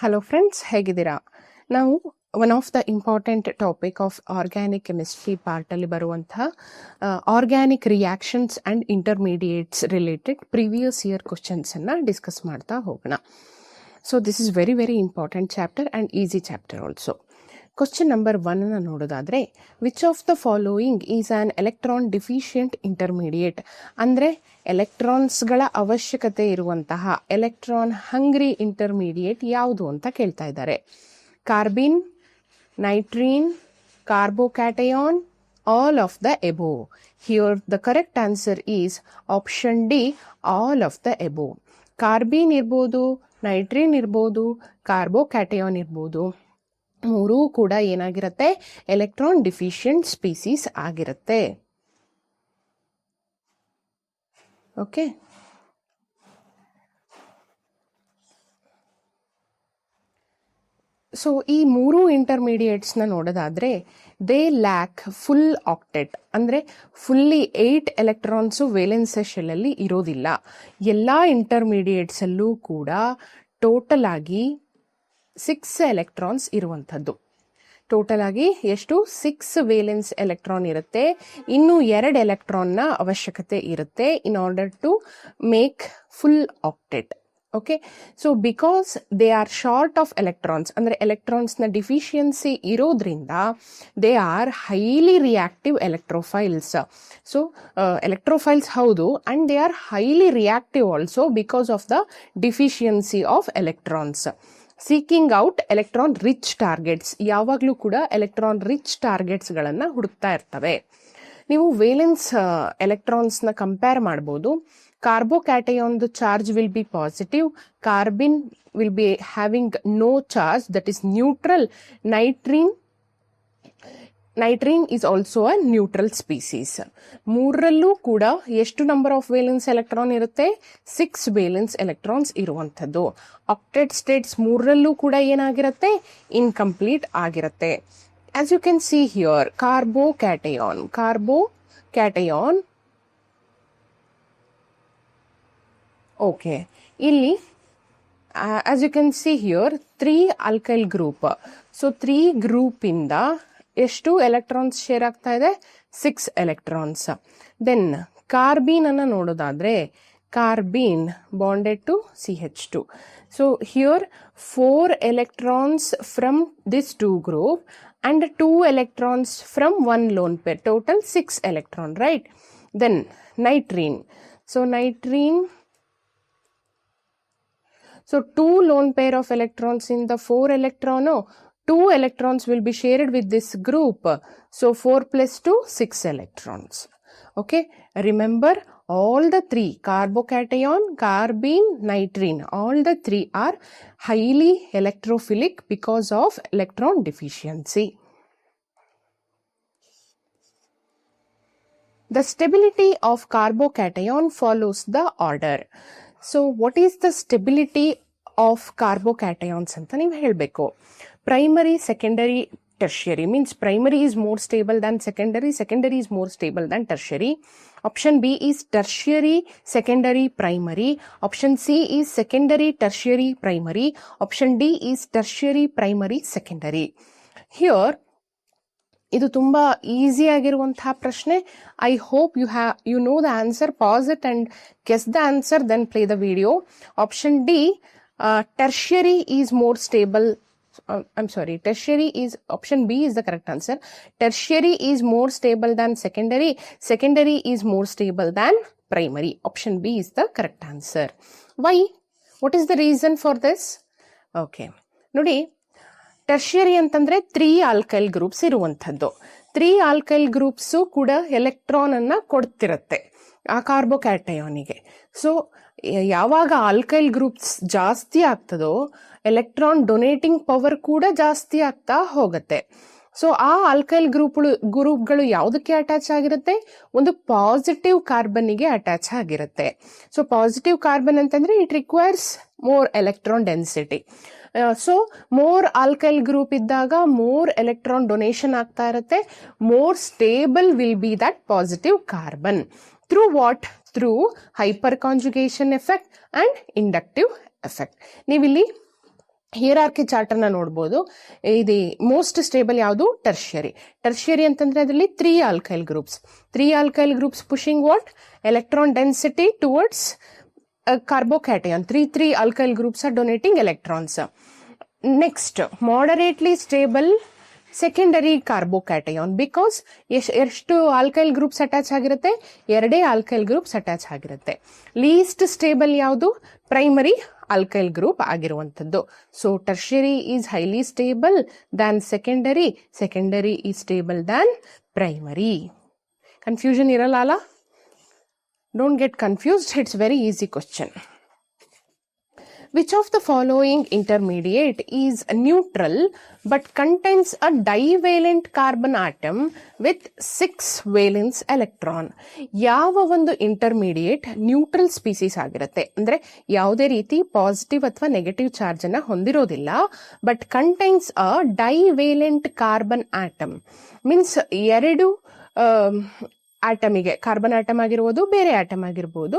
Hello friends, ಹೇಗಿದ್ದೀರಾ? ನಾವು one of the important topic of organic chemistry ಪಾರ್ಟಲ್ಲಿ ಬರುವಂತಹ organic reactions and intermediates related previous year ಕ್ವಶನ್ಸನ್ನು discuss ಮಾಡ್ತಾ ಹೋಗೋಣ. So this is very very important chapter and easy chapter also. Question number 1 ನೋಡೋದಾದರೆ, which of the following is an electron deficient intermediate? ಅಂದರೆ ಎಲೆಕ್ಟ್ರಾನ್ಸ್ಗಳ ಅವಶ್ಯಕತೆ ಇರುವಂತಹ ಎಲೆಕ್ಟ್ರಾನ್ ಹಂಗ್ರಿ intermediate ಯಾವುದು ಅಂತ ಕೇಳ್ತಾ ಇದ್ದಾರೆ. Carbene, nitrene, carbocation, all of the above. Here the correct answer is option D, all of the above. Carbene ಇರ್ಬೋದು, ನೈಟ್ರೀನ್ ಇರ್ಬೋದು, ಕಾರ್ಬೋಕ್ಯಾಟಯಾನ್ ಇರ್ಬೋದು, ಮೂರೂ ಕೂಡ ಏನಾಗಿರುತ್ತೆ? ಎಲೆಕ್ಟ್ರಾನ್ ಡಿಫಿಷಿಯಂಟ್ ಸ್ಪೀಸೀಸ್ ಆಗಿರುತ್ತೆ. ಓಕೆ, ಸೊ ಈ ಮೂರು ಇಂಟರ್ಮೀಡಿಯೇಟ್ಸ್ನ ನೋಡೋದಾದ್ರೆ, ದೇ ಲ್ಯಾಕ್ ಫುಲ್ ಆಕ್ಟೆಟ್, ಅಂದರೆ ಫುಲ್ಲಿ 8 ಎಲೆಕ್ಟ್ರಾನ್ಸು ವೇಲೆನ್ಸ್ ಶೆಲ್ಲಲ್ಲಿ ಇರೋದಿಲ್ಲ. ಎಲ್ಲ ಇಂಟರ್ಮೀಡಿಯೇಟ್ಸಲ್ಲೂ ಕೂಡ ಟೋಟಲ್ ಆಗಿ 6 ಎಲೆಕ್ಟ್ರಾನ್ಸ್ ಇರುವಂಥದ್ದು. ಟೋಟಲ್ ಆಗಿ ಎಷ್ಟು? 6 ವೇಲೆನ್ಸ್ ಎಲೆಕ್ಟ್ರಾನ್ ಇರುತ್ತೆ. ಇನ್ನು 2 ಎಲೆಕ್ಟ್ರಾನ್ನ ಅವಶ್ಯಕತೆ ಇರುತ್ತೆ in order to make full octet. Okay, so because they are short of electrons, ಅಂದರೆ ಎಲೆಕ್ಟ್ರಾನ್ಸ್ನ ಡಿಫಿಷಿಯನ್ಸಿ ಇರೋದ್ರಿಂದ they are highly reactive electrophiles. So electrophiles ಹೌದು, and they are highly reactive also because of the deficiency of electrons. Seeking out electron rich targets, ಯಾವಾಗಲೂ ಕೂಡ electron rich ಟಾರ್ಗೆಟ್ಸ್ಗಳನ್ನು ಹುಡುಕ್ತಾ ಇರ್ತವೆ. ನೀವು valence ಎಲೆಕ್ಟ್ರಾನ್ಸ್ನ ಕಂಪೇರ್ ಮಾಡ್ಬೋದು. ಕಾರ್ಬೋಕ್ಯಾಟಯಾನ್ದು charge will be positive, carbene will be having no charge, that is neutral. Nitrene is also a neutral species. ಮೂರರಲ್ಲೂ ಕೂಡ ಎಷ್ಟು ನಂಬರ್ ಆಫ್ ವೇಲೆನ್ಸ್ ಎಲೆಕ್ಟ್ರಾನ್ ಇರುತ್ತೆ? 6 ವೇಲೆನ್ಸ್ ಎಲೆಕ್ಟ್ರಾನ್ಸ್ ಇರುವಂಥದ್ದು. ಆಕ್ಟೆಟ್ ಸ್ಟೇಟ್ಸ್ ಮೂರರಲ್ಲೂ ಕೂಡ ಏನಾಗಿರುತ್ತೆ? ಇನ್ಕಂಪ್ಲೀಟ್ ಆಗಿರುತ್ತೆ. As you can see here, carbocation okay, ಇಲ್ಲಿ as you can see here 3 alkyl group. So 3 ಗ್ರೂಪಿಂದ ಎಷ್ಟು ಎಲೆಕ್ಟ್ರಾನ್ಸ್ ಶೇರ್ ಆಗ್ತಾ ಇದೆ? 6 ಎಲೆಕ್ಟ್ರಾನ್ಸ್. ದೆನ್ ಕಾರ್ಬೀನ್ ಅನ್ನು ನೋಡೋದಾದ್ರೆ, carbene bonded to CH2. So here 4 electrons from this 2 group and 2 electrons from 1 lone pair, total 6 electron, right? Then nitrine. So nitrine, so 2 lone pair of electrons in the 4 electron. 2 electrons will be shared with this group. So 4 plus 2, 6 electrons. Okay, remember all the 3, carbocation, carbene, nitrine, all the 3 are highly electrophilic because of electron deficiency. The stability of carbocation follows the order. So what is the stability of carbocations ಅಂತ ನೀವು ಹೇಳಬೇಕು. Primary, secondary, tertiary, means primary is more stable than secondary, secondary is more stable than tertiary. Option B is tertiary, secondary, primary. Option C is secondary, tertiary, primary. Option D is tertiary, primary, secondary. Here ಇದು ತುಂಬಾ easy ಆಗಿರುವಂತಹ ಪ್ರಶ್ನೆ. I hope you know the answer. Pass it and guess the answer, then play the video. Option D, tertiary is more stable. Tertiary is, option B is the correct answer. Tertiary is more stable than secondary. Secondary is more stable than primary. Option B is the correct answer. Why? What is the reason for this? Okay, ನೋಡಿ, tertiary ಅಂತಂದ್ರೆ 3 alkyl groups ಇರುವಂಥದ್ದು. 3 alkyl groups ಕೂಡ electron ಅನ್ನ ಕೊಡ್ತಿರತ್ತೆ ಆ ಕಾರ್ಬೋಕ್ಯಾಟಯಾನಿಗೆ. So ಯಾವಾಗ alkyl groups ಜಾಸ್ತಿ ಆಗ್ತದೋ electron donating power ಕೂಡ ಜಾಸ್ತಿ ಆಗ್ತಾ ಹೋಗುತ್ತೆ. ಸೊ ಆ ಆಲ್ಕೈಲ್ ಗ್ರೂಪ್ಗಳು ಯಾವುದಕ್ಕೆ ಅಟ್ಯಾಚ್ ಆಗಿರುತ್ತೆ? ಒಂದು ಪಾಸಿಟಿವ್ ಕಾರ್ಬನ್ನಿಗೆ ಅಟ್ಯಾಚ್ ಆಗಿರುತ್ತೆ. ಸೊ ಪಾಸಿಟಿವ್ ಕಾರ್ಬನ್ ಅಂತಂದ್ರೆ it requires more electron density. So more alkyl group ಇದ್ದಾಗ ಮೋರ್ ಎಲೆಕ್ಟ್ರಾನ್ ಡೊನೇಷನ್ ಆಗ್ತಾ ಇರುತ್ತೆ. More stable will be that positive carbon. Through what? Through hyperconjugation effect and inductive effect. ನೀವಿಲ್ಲಿ hierarchy chart ಅನ್ನ ನೋಡ್ಬೋದು. ಇದು most stable ಯಾವುದು? Tertiary. Tertiary ಅಂತಂದ್ರೆ ಅದರಲ್ಲಿ 3 alkyl groups. 3 alkyl groups pushing what? Electron density towards carbocation. 3 alkyl groups are donating electrons. Next, moderately stable secondary carbocation, because ಎಷ್ಟು alkyl groups attach ಆಗಿರುತ್ತೆ? 2 alkyl groups attach ಆಗಿರುತ್ತೆ. List stable ಯಾವುದು? Primary alkyl group ಆಗಿರುವಂಥದ್ದು. So tertiary is highly stable than secondary, secondary is stable than primary. Confusion ಇರಲ್ಲ ಅಲ್ಲ? Don't get confused, it's very easy question. Which of the following intermediate is neutral but contains a divalent carbon atom with 6 valence electron? ಯಾವ ಒಂದು intermediate neutral species ಆಗಿರುತ್ತೆ, ಅಂದ್ರೆ ಯಾವುದೇ ರೀತಿ positive ಅಥವಾ negative charge ಅನ್ನ ಹೊಂದಿರೋದಿಲ್ಲ, but contains a divalent carbon atom. Means ಎರಡು ಆಟಮಿಗೆ, ಕಾರ್ಬನ್ ಆಟಮ್ ಆಗಿರ್ಬೋದು, ಬೇರೆ ಆಟಮ್ ಆಗಿರ್ಬೋದು,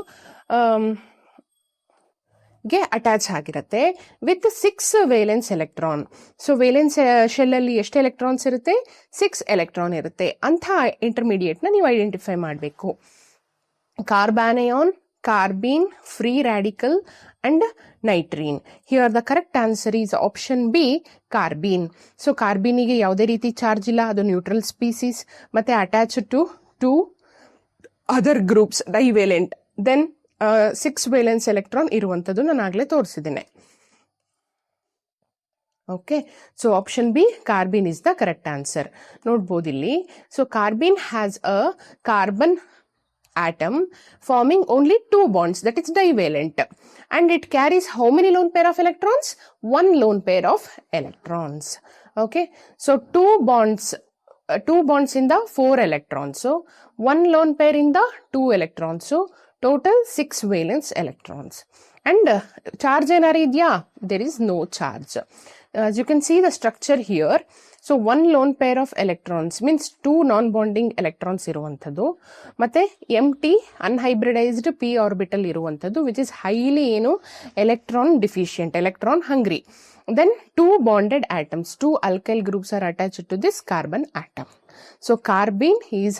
ಗೆ ಅಟ್ಯಾಚ್ ಆಗಿರುತ್ತೆ with 6 valence electron. So valence shell ಅಲ್ಲಿ ಎಷ್ಟು ಎಲೆಕ್ಟ್ರಾನ್ಸ್ ಇರುತ್ತೆ? 6 ಎಲೆಕ್ಟ್ರಾನ್ ಇರುತ್ತೆ. ಅಂಥ ಇಂಟರ್ಮೀಡಿಯೇಟ್ ನ ನೀವು ಐಡೆಂಟಿಫೈ ಮಾಡಬೇಕು. Carbanion, carbene, free radical and nitrene. Here the correct answer is option B, carbene. So ಕಾರ್ಬೀನಿಗೆ ಯಾವುದೇ ರೀತಿ ಚಾರ್ಜ್ ಇಲ್ಲ, ಅದು ನ್ಯೂಟ್ರಲ್ ಸ್ಪೀಸೀಸ್, ಮತ್ತೆ attach to other groups, divalent. Then 6 valence electron ಇರುವಂಥದ್ದು ನಾನು ಆಗಲೇ ತೋರಿಸಿದ್ದೇನೆ. Okay, so option B, carbene is the correct answer. ನೋಡ್ಬೋದು ಇಲ್ಲಿ. So carbene has a carbon atom forming only 2 bonds, that is divalent, and it carries how many lone pair of electrons? 1 lone pair of electrons. Okay, so 2 bonds in the 4 electrons, so 1 lone pair in the 2 electrons, so total 6 valence electrons. And charge ಏನಾರು ಇದೆಯಾ? There is no charge. As you can see the structure here, so 1 lone pair of electrons means 2 non-bonding electrons ಇರುವಂಥದ್ದು, ಮತ್ತೆ empty unhybridized p orbital ಇರುವಂಥದ್ದು, which is highly electron deficient, electron hungry. Then 2 bonded atoms, 2 alkyl groups are attached to this carbon atom. So carbene is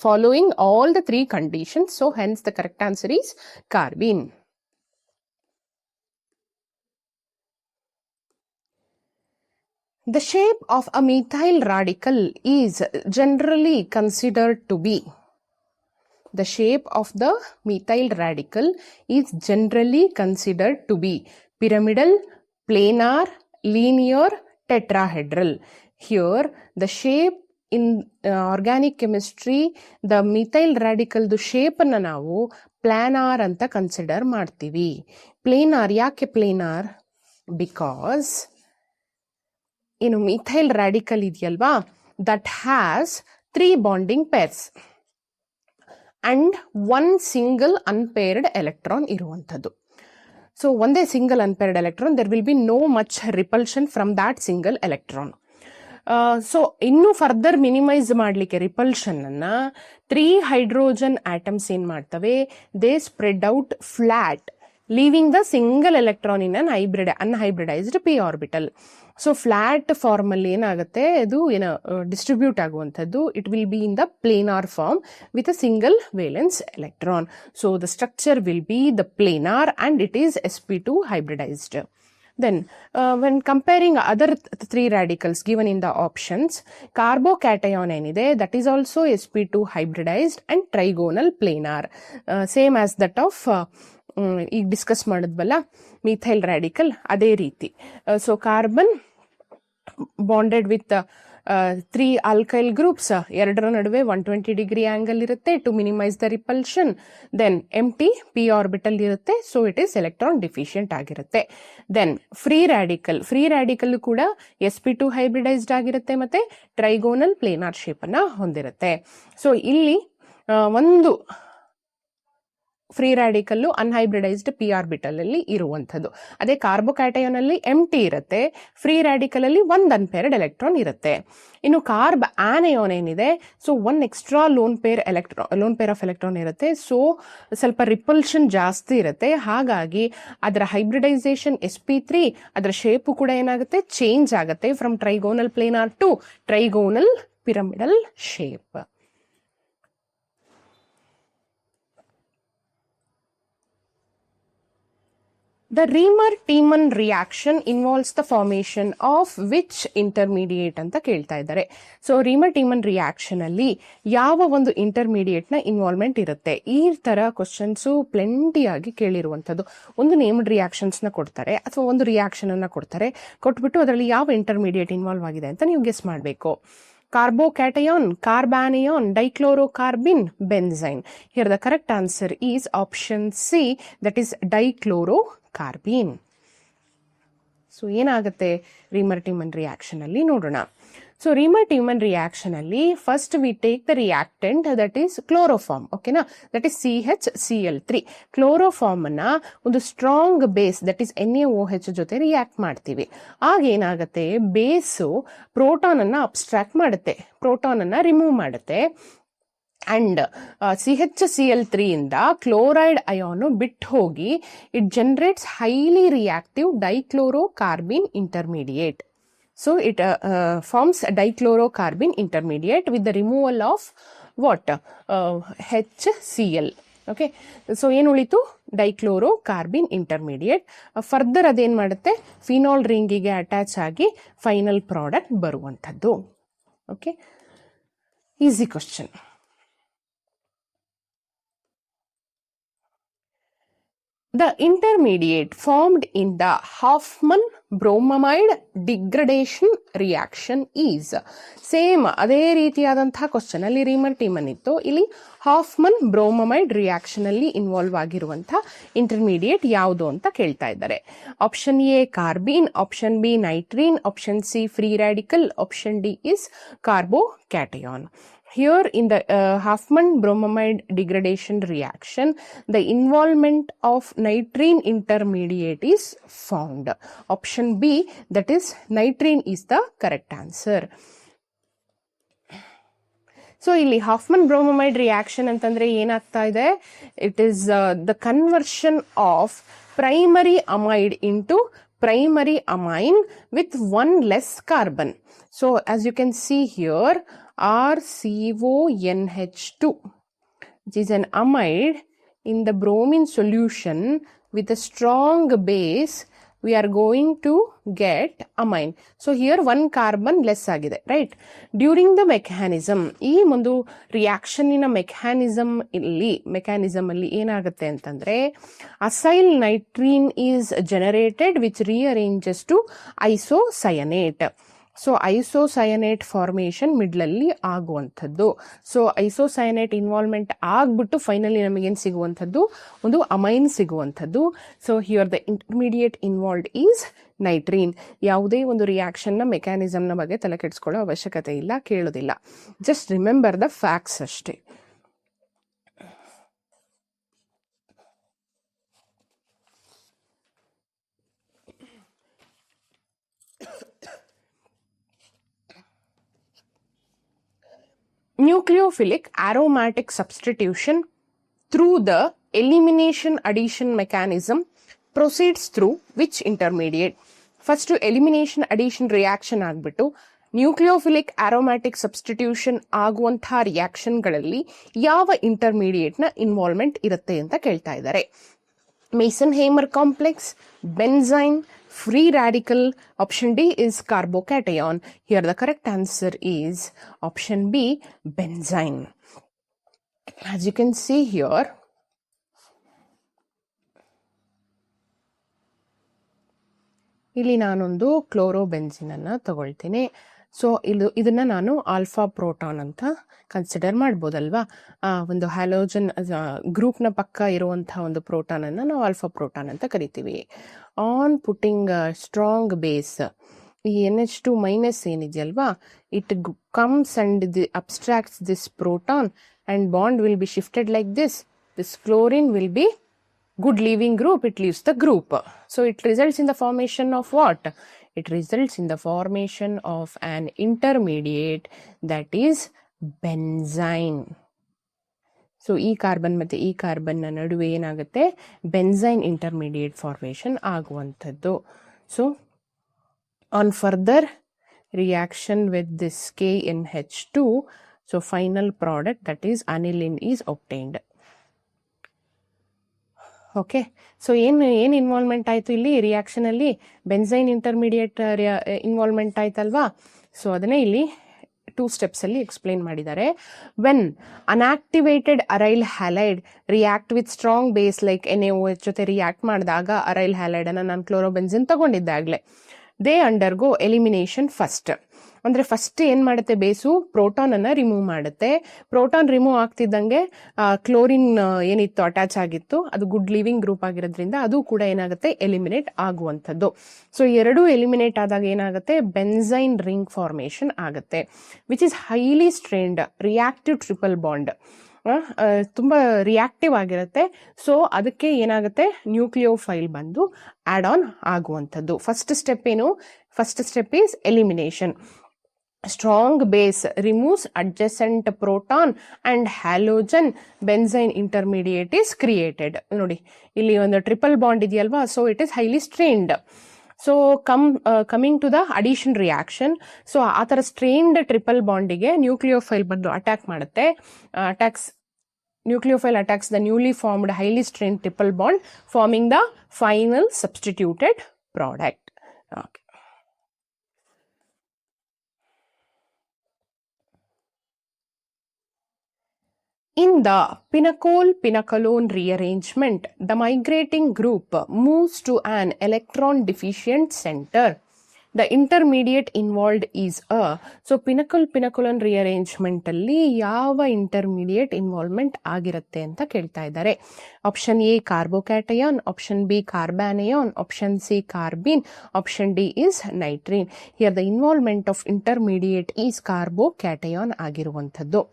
following all the 3 conditions, so hence the correct answer is carbene. The shape of a methyl radical is generally considered to be. The shape of the methyl radical is generally considered to be pyramidal, planar, linear, tetrahedral. Here the shape in organic chemistry, the methyl radical the shape ಅನ್ನು ನಾವು planar ಅಂತ consider ಮಾಡ್ತೀವಿ. planar ಯಾಕೆ planar? Because methyl radical ಇದೆಯಲ್ವಾ, that has 3 bonding pairs and 1 single unpaired electron ಇರುವಂಥದ್ದು. So ಒಂದೇ single unpaired electron, there will be no much repulsion from that single electron. So ಇನ್ನು further minimise ಮಾಡಲಿಕ್ಕೆ repulsion ಅನ್ನ 3 hydrogen atoms ಏನ್ ಮಾಡ್ತವೆ? They spread out flat, leaving the single electron in unhybridised p orbital. So flat form ಅಲ್ಲಿ ಏನಾಗುತ್ತೆ, ಅದು distribute ಆಗುವಂಥದ್ದು. It will be in the planar form with a single valence electron. So the structure will be the planar and it is sp2 hybridized. Then when comparing other 3 radicals given in the options, carbocation ಏನಿದೆ, that is also sp2 hybridized and trigonal planar, same as that of ಈಗ discuss ಮಾಡಿದ್ವಲ್ಲ methyl radical, ಅದೇ ರೀತಿ. So carbon bonded with 3 alkyl groups, ಎರಡರ ನಡುವೆ 120 degree angle ಇರುತ್ತೆ to minimise the repulsion. Then empty p orbital ಇರುತ್ತೆ, so it is electron deficient ಆಗಿರುತ್ತೆ. Then free radical ಕೂಡ sp2 ಹೈಬ್ರಿಡೈಸ್ಡ್ ಆಗಿರುತ್ತೆ ಮತ್ತೆ ಟ್ರೈಗೋನಲ್ ಪ್ಲೇನಾರ್ ಶೇಪ್ ಅನ್ನ ಹೊಂದಿರುತ್ತೆ. ಸೊ ಇಲ್ಲಿ ಒಂದು ಫ್ರೀ ರ್ಯಾಡಿಕಲ್ಲು ಅನ್ಹೈಬ್ರಿಡೈಸ್ಡ್ ಪಿ ಆರ್ಬಿಟಲ್ ಅಲ್ಲಿ ಇರುವಂಥದ್ದು. ಅದೇ ಕಾರ್ಬೋಕ್ಯಾಟಯೋನ್ ಅಲ್ಲಿ ಎಂಟಿ ಇರುತ್ತೆ, ಫ್ರೀ ರ್ಯಾಡಿಕಲ್ ಅಲ್ಲಿ 1 ಅನ್ಪೇರ್ಡ್ ಎಲೆಕ್ಟ್ರಾನ್ ಇರುತ್ತೆ. ಇನ್ನು ಕಾರ್ಬ್ ಆನಯೋನ್ ಏನಿದೆ, so 1 extra lone pair of electron ಇರುತ್ತೆ. ಸೊ ಸ್ವಲ್ಪ ರಿಪಲ್ಷನ್ ಜಾಸ್ತಿ ಇರುತ್ತೆ. ಹಾಗಾಗಿ ಅದರ ಹೈಬ್ರಿಡೈಸೇಷನ್ sp3 ಅದರ ಶೇಪು ಕೂಡ ಏನಾಗುತ್ತೆ, ಚೇಂಜ್ ಆಗುತ್ತೆ from trigonal planar to trigonal pyramidal shape. The Reamer-Tiemann reaction involves the formation of which intermediate ಅಂತ ಕೇಳ್ತಾ ಇದ್ದಾರೆ. ಸೊ ರೀಮರ್-ಟೀಮನ್ ರಿಯಾಕ್ಷನ್ ಅಲ್ಲಿ ಯಾವ ಒಂದು ಇಂಟರ್ಮೀಡಿಯೇಟ್ ನ ಇನ್ವಾಲ್ವ್ಮೆಂಟ್ ಇರುತ್ತೆ? ಈ ತರ ಕ್ವಶನ್ಸ್ ಪ್ಲೆಂಟಿಯಾಗಿ ಕೇಳಿರುವಂತದ್ದು. ಒಂದು ನೇಮ್ಡ್ ರಿಯಾಕ್ಷನ್ಸ್ ನ ಕೊಡ್ತಾರೆ ಅಥವಾ ಒಂದು ರಿಯಾಕ್ಷನ್ ಅನ್ನ ಕೊಡ್ತಾರೆ, ಕೊಟ್ಬಿಟ್ಟು ಅದರಲ್ಲಿ ಯಾವ ಇಂಟರ್ಮೀಡಿಯೇಟ್ ಇನ್ವಾಲ್ವ್ ಆಗಿದೆ ಅಂತ ನೀವು ಗೆಸ್ ಮಾಡಬೇಕು. Carbocation, carbanion, dichlorocarbene, benzene. Here the correct answer is option C, that is dichlorocarbene. So ಏನಾಗುತ್ತೆ ರೀಮರ್-ಟೀಮನ್ ರಿಯಾಕ್ಷನ್ ಅಲ್ಲಿ ನೋಡೋಣ. ಸೊ ರೀಮರ್-ಟೀಮನ್ ರಿಯಾಕ್ಷನ್ ಅಲ್ಲಿ first we take the reactant that is chloroform, ಓಕೆನಾ, ದಟ್ ಈಸ್ CHCl3. ಕ್ಲೋರೋಫಾರ್ಮ್ ಅನ್ನ ಒಂದು strong base that is NaOH ಜೊತೆ react ಮಾಡ್ತೀವಿ. ಆಗ ಏನಾಗುತ್ತೆ, ಬೇಸು ಪ್ರೋಟಾನ್ ಅನ್ನ ಅಬ್ಸ್ಟ್ರಾಕ್ಟ್ ಮಾಡುತ್ತೆ, ಪ್ರೋಟಾನ್ ಅನ್ನ ರಿಮೂವ್ ಮಾಡುತ್ತೆ. ಅಂಡ್ CHCl3 ಇಂದ ಕ್ಲೋರೈಡ್ ಅಯಾನು ಬಿಟ್ಟು ಹೋಗಿ it generates highly reactive dichlorocarbene intermediate. So it forms a dichlorocarbene intermediate with the removal of what? HCl. Okay. So ಏನು ಉಳಿತು? ಡೈಕ್ಲೋರೋಕಾರ್ಬಿನ್ ಇಂಟರ್ಮೀಡಿಯೇಟ್. ಫರ್ದರ್ ಅದೇನ್ ಮಾಡುತ್ತೆ, ಫಿನಾಲ್ ರಿಂಗಿಗೆ ಅಟ್ಯಾಚ್ ಆಗಿ ಫೈನಲ್ ಪ್ರಾಡಕ್ಟ್ ಬರುವಂಥದ್ದು. Okay, easy question. The intermediate formed in the Hofmann-bromamide degradation reaction is. Same ಅದೇ ರೀತಿಯಾದಂತಹ question ಅಲ್ಲಿ ರೀಮರ್-ಟೀಮನ್ ಇತ್ತು, ಇಲ್ಲಿ ಹಾಫ್ಮನ್-ಬ್ರೋಮಮೈಡ್ ರಿಯಾಕ್ಷನ್ ಅಲ್ಲಿ ಇನ್ವಾಲ್ವ್ ಆಗಿರುವಂತಹ ಇಂಟರ್ಮೀಡಿಯೇಟ್ ಯಾವುದು ಅಂತ ಕೇಳ್ತಾ ಇದ್ದಾರೆ. Option A carbene, option B nitrene, option C free radical, option D is carbocation. Here in the Hofmann-bromamide degradation reaction, the involvement of nitrene intermediate is found. Option B, that is nitrene is the correct answer. So ಇಲ್ಲಿ Hofmann-bromamide reaction ಅಂತಂದ್ರೆ ಏನಾಗ್ತಾ ಇದೆ, it is the conversion of primary amide into primary amine with one less carbon. So as you can see here, RCONH2, which is an amide in the bromine solution with a strong base, we are going to get amine. So here one carbon less agide, right? During the mechanism, ಈ ಒಂದು reaction ಇನ mechanism ಅಲ್ಲಿ ಏನಾಗುತ್ತೆ ಅಂತಂದ್ರೆ, acyl nitrene is generated which rearranges to isocyanate. So isocyanate formation ಮಿಡ್ಲಲ್ಲಿ ಆಗುವಂಥದ್ದು. So isocyanate involvement ಆಗ್ಬಿಟ್ಟು finally ನಮಗೇನು ಸಿಗುವಂಥದ್ದು, ಒಂದು ಅಮೈನ್ ಸಿಗುವಂಥದ್ದು. So here the intermediate involved is nitrene. ಯಾವುದೇ ಒಂದು ರಿಯಾಕ್ಷನ್ನ ಮೆಕ್ಯಾನಿಸಮ್ನ ಬಗ್ಗೆ ತಲೆ ಕೆಡಿಸ್ಕೊಳ್ಳೋ ಅವಶ್ಯಕತೆ ಇಲ್ಲ, ಕೇಳೋದಿಲ್ಲ. ಜಸ್ಟ್ ರಿಮೆಂಬರ್ ದ ಫ್ಯಾಕ್ಟ್ಸ್ ಅಷ್ಟೇ. Nucleophilic aromatic substitution through the elimination addition mechanism proceeds through which intermediate? First elimination addition reaction ಆಗ್ಬಿಟ್ಟು ನ್ಯೂಕ್ಲಿಯೋಫಿಲಿಕ್ ಆರೋಮ್ಯಾಟಿಕ್ ಸಬ್ಸ್ಟಿಟ್ಯೂಷನ್ ಆಗುವಂತಹ ರಿಯಾಕ್ಷನ್ಗಳಲ್ಲಿ ಯಾವ ಇಂಟರ್ಮೀಡಿಯೇಟ್ ನ ಇನ್ವಾಲ್ವ್ಮೆಂಟ್ ಇರುತ್ತೆ ಅಂತ ಕೇಳ್ತಾ ಇದ್ದಾರೆ. ಮೇಸನ್-ಹೇಮರ್ complex, ಬೆನ್ಝೈನ್, free radical. Option D is carbocation. Here the correct answer is option B, benzene. As you can see here, ಇಲ್ಲಿ ನಾನೊಂದು ಕ್ಲೋರೋಬೆನ್ಸಿನ್ ಅನ್ನ ತಗೊಳ್ತೀನಿ. ಸೊ ಇದನ್ನ ನಾನು ಆಲ್ಫಾ ಪ್ರೋಟಾನ್ ಅಂತ ಕನ್ಸಿಡರ್ ಮಾಡ್ಬೋದಲ್ವಾ. ಒಂದು ಹ್ಯಾಲೋಜನ್ ಗ್ರೂಪ್ನ ಪಕ್ಕ ಇರುವಂತಹ ಒಂದು ಪ್ರೋಟಾನ್ ಅನ್ನ ನಾವು ಆಲ್ಫಾ ಪ್ರೋಟಾನ್ ಅಂತ ಕರಿತೀವಿ. ಆನ್ ಪುಟ್ಟಿಂಗ್ ಸ್ಟ್ರಾಂಗ್ ಬೇಸ್, ಈ NH2 ಮೈನಸ್ ಏನಿದೆಯಲ್ವಾ, it comes and abstracts this proton and bond will be shifted like this. This chlorine will be good leaving group, it leaves the group. So it results in the formation of what? It results in the formation of an intermediate that is benzene. So ಈ carbon ಮತ್ತು ಈ ಕಾರ್ಬನ್ನ ನಡುವೆ ಏನಾಗುತ್ತೆ, ಬೆನ್ಸೈನ್ intermediate formation ಆಗುವಂಥದ್ದು. So on further reaction with this KNH2, so final product, that is aniline, is obtained. Okay, so ಏನು involvement ಆಯಿತು ಇಲ್ಲಿ ರಿಯಾಕ್ಷನಲ್ಲಿ? ಬೆನ್ಸೈನ್ ಇಂಟರ್ಮೀಡಿಯೇಟ್ ಇನ್ವಾಲ್ವ್ಮೆಂಟ್ ಆಯ್ತಲ್ವಾ? ಸೊ ಅದನ್ನೇ ಇಲ್ಲಿ 2 ಸ್ಟೆಪ್ಸಲ್ಲಿ ಎಕ್ಸ್ಪ್ಲೇನ್ ಮಾಡಿದ್ದಾರೆ. When unactivated aryl halide react with strong base like NaOH ಜೊತೆ ರಿಯಾಕ್ಟ್ ಮಾಡಿದಾಗ ಅರೈಲ್ ಹ್ಯಾಲೈಡನ್ನು ನಾನು ಕ್ಲೋರೋಬೆನ್ಸಿನ್ ತಗೊಂಡಿದ್ದಾಗಲೇ ದೇ ಅಂಡರ್ಗೋ ಎಲಿಮಿನೇಷನ್ ಫಸ್ಟ್. ಅಂದರೆ ಫಸ್ಟ್ ಏನು ಮಾಡುತ್ತೆ, ಬೇಸು ಪ್ರೋಟಾನನ್ನು ರಿಮೂವ್ ಮಾಡುತ್ತೆ. ಪ್ರೋಟಾನ್ ರಿಮೂವ್ ಆಗ್ತಿದ್ದಂಗೆ ಕ್ಲೋರಿನ್ ಏನಿತ್ತು ಅಟ್ಯಾಚ್ ಆಗಿತ್ತು, ಅದು ಗುಡ್ ಲಿವಿಂಗ್ ಗ್ರೂಪ್ ಆಗಿರೋದ್ರಿಂದ ಅದು ಕೂಡ ಏನಾಗುತ್ತೆ, ಎಲಿಮಿನೇಟ್ ಆಗುವಂಥದ್ದು. ಸೊ ಎರಡೂ ಎಲಿಮಿನೇಟ್ ಆದಾಗ ಏನಾಗುತ್ತೆ, ಬೆನ್ಸೈನ್ ರಿಂಗ್ ಫಾರ್ಮೇಷನ್ ಆಗುತ್ತೆ, which is highly strained reactive triple bond. ತುಂಬ ರಿಯಾಕ್ಟಿವ್ ಆಗಿರುತ್ತೆ. ಸೊ ಅದಕ್ಕೆ ಏನಾಗುತ್ತೆ, ನ್ಯೂಕ್ಲಿಯೋಫೈಲ್ ಬಂದು ಆಡ್ ಆನ್ ಆಗುವಂಥದ್ದು. ಫಸ್ಟ್ ಸ್ಟೆಪ್ ಏನು? First step is elimination. Strong base removes adjacent proton and halogen benzene intermediate is created. ನೋಡಿ ಇಲ್ಲಿ ಒಂದು ಟ್ರಿಪಲ್ ಬಾಂಡ್ ಇದೆಯಲ್ವಾ, so it is highly strained. So coming to the addition reaction, so ಆ ಥರ strained triple ಬಾಂಡಿಗೆ nucleophile ಬಂದು attack ಮಾಡುತ್ತೆ. Nucleophile attacks the newly formed highly strained triple bond, forming the final substituted product. Okay. In the pinacol-pinacalone rearrangement, the migrating group moves to an electron-deficient center. The intermediate involved is a. So pinacol-pinacolone rearrangement ಅಲ್ಲಿ ಯಾವ intermediate involvement ಆಗಿರುತ್ತೆ ಅಂತ ಕೇಳ್ತಾ ಇದ್ದಾರೆ. Option A carbocation, option B carbanion, option C carbene, option D is nitrene. Here the involvement of intermediate is carbocation ಆಗಿರುವಂಥದ್ದು.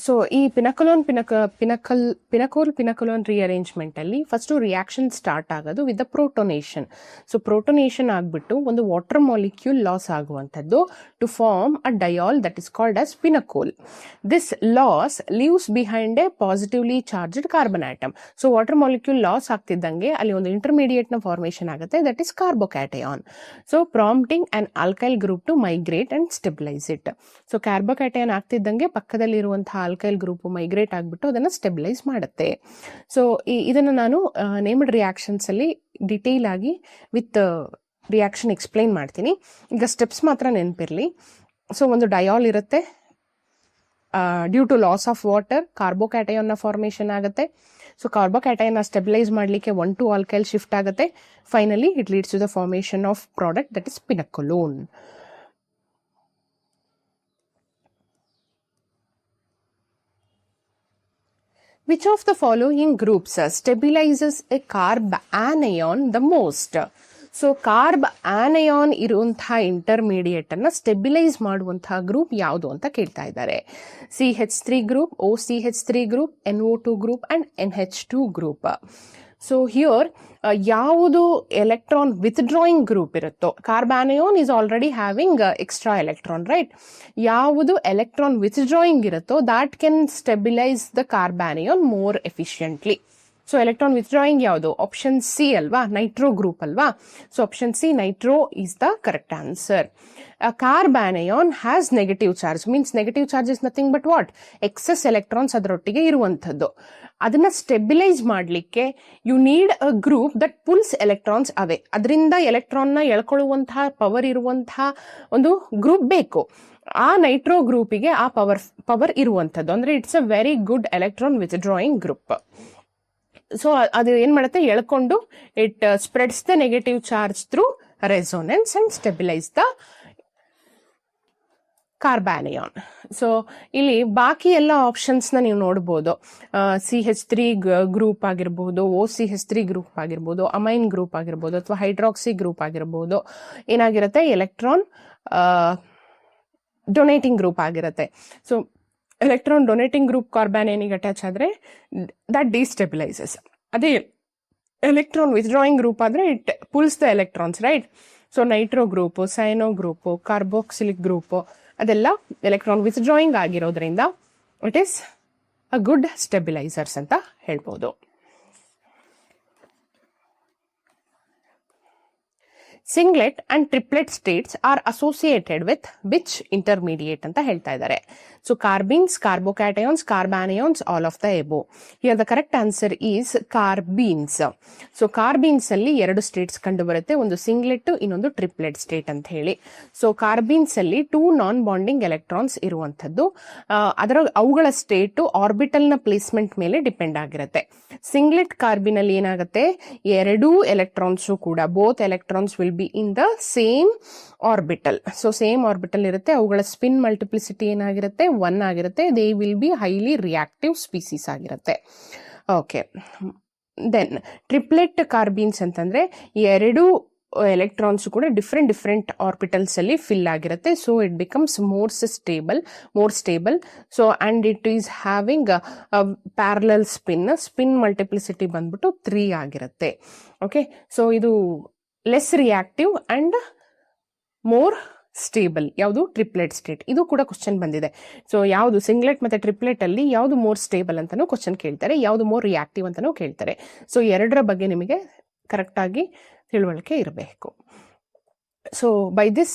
So ಈ pinacol rearrangement ಅಲ್ಲಿ first reaction start ಆಗೋದು with the protonation. So protonation ಆಗ್ಬಿಟ್ಟು ಒಂದು water molecule loss ಆಗುವಂಥದ್ದು to form a diol that is called as pinacol. This loss leaves behind a positively charged carbon atom. So water molecule loss ಆಗ್ತಿದ್ದಂಗೆ ಅಲ್ಲಿ ಒಂದು intermediate ನ formation ಆಗುತ್ತೆ, that is carbocation. So prompting an alkyl group to migrate and stabilise it. So carbocation ಆಗ್ತಿದ್ದಂಗೆ ಪಕ್ಕದಲ್ಲಿರುವಂತಹ alkyl group migrate ಆಗಿಬಿಟ್ಟು ಅದನ್ನು stabilise ಮಾಡುತ್ತೆ. ಸೊ ಇದನ್ನು ನಾನು ನೇಮ್ಡ್ ರಿಯಾಕ್ಷನ್ಸ್ ಅಲ್ಲಿ ಡಿಟೇಲ್ ಆಗಿ ವಿತ್ ರಿಯಾಕ್ಷನ್ ಎಕ್ಸ್ಪ್ಲೈನ್ ಮಾಡ್ತೀನಿ. ಈಗ ಸ್ಟೆಪ್ಸ್ ಮಾತ್ರ ನೆನಪಿರಲಿ. ಸೊ ಒಂದು ಡಯಾಲ್ ಇರುತ್ತೆ, due to loss of water ಕಾರ್ಬೋಕ್ಯಾಟಯಾನ್ನ ಫಾರ್ಮೇಷನ್ ಆಗುತ್ತೆ. ಸೊ ಕಾರ್ಬೋಕ್ಯಾಟಯಾನ್ನ ಸ್ಟೆಬಿಲೈಸ್ ಮಾಡಲಿಕ್ಕೆ 1,2 ಆಲ್ಕೈಲ್ ಶಿಫ್ಟ್ ಆಗುತ್ತೆ. Finally it leads to the formation of product that is pinacolone. Which of the following groups stabilizes a carbanion the most? So carbanion ಇರುವಂತಹ intermediate ಅನ್ನ stabilise ಮಾಡುವಂತಹ group ಯಾವುದು ಅಂತ ಕೇಳ್ತಾ ಇದ್ದಾರೆ. CH3 group, OCH3 group, NO2 group and NH2 group. So here ಯಾವುದು electron withdrawing group ಇರುತ್ತೋ, carbanion is already having extra electron, right? ಯಾವುದು ಎಲೆಕ್ಟ್ರಾನ್ ವಿತ್ಡ್ರಾಯಿಂಗ್ ಇರುತ್ತೋ that can stabilise the carbanion more efficiently. So electron withdrawing ಯಾವುದು? Option C ಅಲ್ವಾ, nitro group ಅಲ್ವಾ? So option C nitro is the correct answer. ಕಾರ್ಬಾನಯಾನ್ has negative charge, means negative charge is nothing but what? Excess electrons ಅದರೊಟ್ಟಿಗೆ ಇರುವಂಥದ್ದು. ಅದನ್ನ stabilise ಮಾಡಲಿಕ್ಕೆ you need a group that pulls electrons away. ಅದರಿಂದ ಎಲೆಕ್ಟ್ರಾನ್ನ ಎಳ್ಕೊಳ್ಳುವಂತಹ power ಇರುವಂತಹ ಒಂದು group ಬೇಕು. ಆ ನೈಟ್ರೋ ಗ್ರೂಪಿಗೆ ಆ ಪವರ್ ಇರುವಂಥದ್ದು, ಅಂದ್ರೆ it's a very good electron withdrawing group. So ಅದು ಏನ್ ಮಾಡುತ್ತೆ, ಎಳ್ಕೊಂಡು it spreads the negative charge through resonance and stabilise the carbanion. So ಇಲ್ಲಿ ಬಾಕಿ ಎಲ್ಲ ಆಪ್ಷನ್ಸ್ನ ನೀವು ನೋಡ್ಬೋದು. CH3 ಗ್ರೂಪ್ ಆಗಿರ್ಬೋದು, OCH3 ಗ್ರೂಪ್ ಆಗಿರ್ಬೋದು, ಅಮೈನ್ ಗ್ರೂಪ್ ಆಗಿರ್ಬೋದು, ಅಥವಾ ಹೈಡ್ರಾಕ್ಸಿ ಗ್ರೂಪ್ ಆಗಿರ್ಬೋದು, ಏನಾಗಿರುತ್ತೆ, ಎಲೆಕ್ಟ್ರಾನ್ ಡೊನೇಟಿಂಗ್ ಗ್ರೂಪ್ ಆಗಿರುತ್ತೆ. ಸೊ ಎಲೆಕ್ಟ್ರಾನ್ ಡೊನೇಟಿಂಗ್ ಗ್ರೂಪ್ ಕಾರ್ಬ್ಯಾನೇನಿಗೆ ಅಟ್ಯಾಚ್ ಆದರೆ ದಟ್ ಡಿಸ್ಟೆಬಿಲೈಸಸ್. ಅದೇ ಎಲೆಕ್ಟ್ರಾನ್ ವಿತ್ಡ್ರಾಯಿಂಗ್ ಗ್ರೂಪ್ ಆದರೆ it pulls the electrons, right? So nitro group, cyano group, carboxylic group ಅದೆಲ್ಲ ಎಲೆಕ್ಟ್ರಾನ್ ವಿತ್ಡ್ರಾಯಿಂಗ್ ಆಗಿರೋದ್ರಿಂದ it is a good stabilisers ಅಂತ ಹೇಳ್ಬೋದು. Singlet and triplet states are associated with which intermediate ಅಂತ ಹೇಳ್ತಾ ಇದ್ದಾರೆ. So carbenes, carbocations, carbanions, all of the above. Here the correct answer is carbenes. So carbenes ಅಲ್ಲಿ 2 States ಕಂಡು ಬರುತ್ತೆ, ಒಂದು ಸಿಂಗ್ಲೆಟ್, ಇನ್ನೊಂದು ಟ್ರಿಪ್ಲೆಟ್ ಸ್ಟೇಟ್ ಅಂತ ಹೇಳಿ. ಸೊ ಕಾರ್ಬೀನ್ಸ್ ಅಲ್ಲಿ 2 ನಾನ್ ಬಾಂಡಿಂಗ್ ಎಲೆಕ್ಟ್ರಾನ್ಸ್ ಇರುವಂತದ್ದು. ಅವುಗಳ ಸ್ಟೇಟ್ ಆರ್ಬಿಟಲ್ ನ ಪ್ಲೇಸ್ಮೆಂಟ್ ಮೇಲೆ ಡಿಪೆಂಡ್ ಆಗಿರುತ್ತೆ. ಸಿಂಗ್ಲೆಟ್ ಕಾರ್ಬಿನ್ ಅಲ್ಲಿ ಏನಾಗುತ್ತೆ, 2 ಎಲೆಕ್ಟ್ರಾನ್ಸ್ ಕೂಡ both electrons will be in the same orbital. So same orbital ಇರುತ್ತೆ, ಅವುಗಳ ಸ್ಪಿನ್ ಮಲ್ಟಿಪ್ಲಿಸಿಟಿ ಏನಾಗಿರುತ್ತೆ 1 ಆಗಿರುತ್ತೆ. They will be highly reactive species ಆಗಿರುತ್ತೆ. ಓಕೆ, ದೆನ್ ಟ್ರಿಪ್ಲೆಟ್ ಕಾರ್ಬೀನ್ಸ್ ಅಂತಂದ್ರೆ 2 ಎಲೆಕ್ಟ್ರಾನ್ಸ್ ಕೂಡ ಡಿಫ್ರೆಂಟ್ ಆರ್ಬಿಟಲ್ಸ್ ಅಲ್ಲಿ ಫಿಲ್ ಆಗಿರುತ್ತೆ. So it becomes more stable. So and it is having parallel spin multiplicity ಬಂದ್ಬಿಟ್ಟು 3 ಆಗಿರುತ್ತೆ. ಓಕೆ, ಸೊ ಇದು less reactive and more stable. ಯಾವುದು? Triplet state. ಇದು ಕೂಡ ಕ್ವಶನ್ ಬಂದಿದೆ. ಸೊ ಯಾವುದು ಸಿಂಗ್ಲೆಟ್ ಮತ್ತೆ ಟ್ರಿಪ್ಲೆಟ್ ಅಲ್ಲಿ ಯಾವುದು ಮೋರ್ ಸ್ಟೇಬಲ್ ಅಂತಾನೂ ಕ್ವಶನ್ ಕೇಳ್ತಾರೆ, ಯಾವುದು ಮೋರ್ ರಿಯಾಕ್ಟಿವ್ ಅಂತಾನೂ ಕೇಳ್ತಾರೆ. ಸೊ ಎರಡರ ಬಗ್ಗೆ ನಿಮಗೆ ಕರೆಕ್ಟ್ ಆಗಿ ತಿಳುವಳಿಕೆ ಇರಬೇಕು. So by this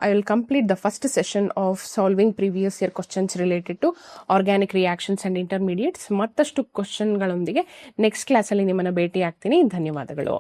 I will complete the first session of solving previous year questions related to organic reactions and intermediates. ಮತ್ತಷ್ಟು ಕ್ವಶನ್ಗಳೊಂದಿಗೆ ನೆಕ್ಸ್ಟ್ ಕ್ಲಾಸಲ್ಲಿ ನಿಮ್ಮನ್ನು ಭೇಟಿ ಆಗ್ತೀನಿ. ಧನ್ಯವಾದಗಳು.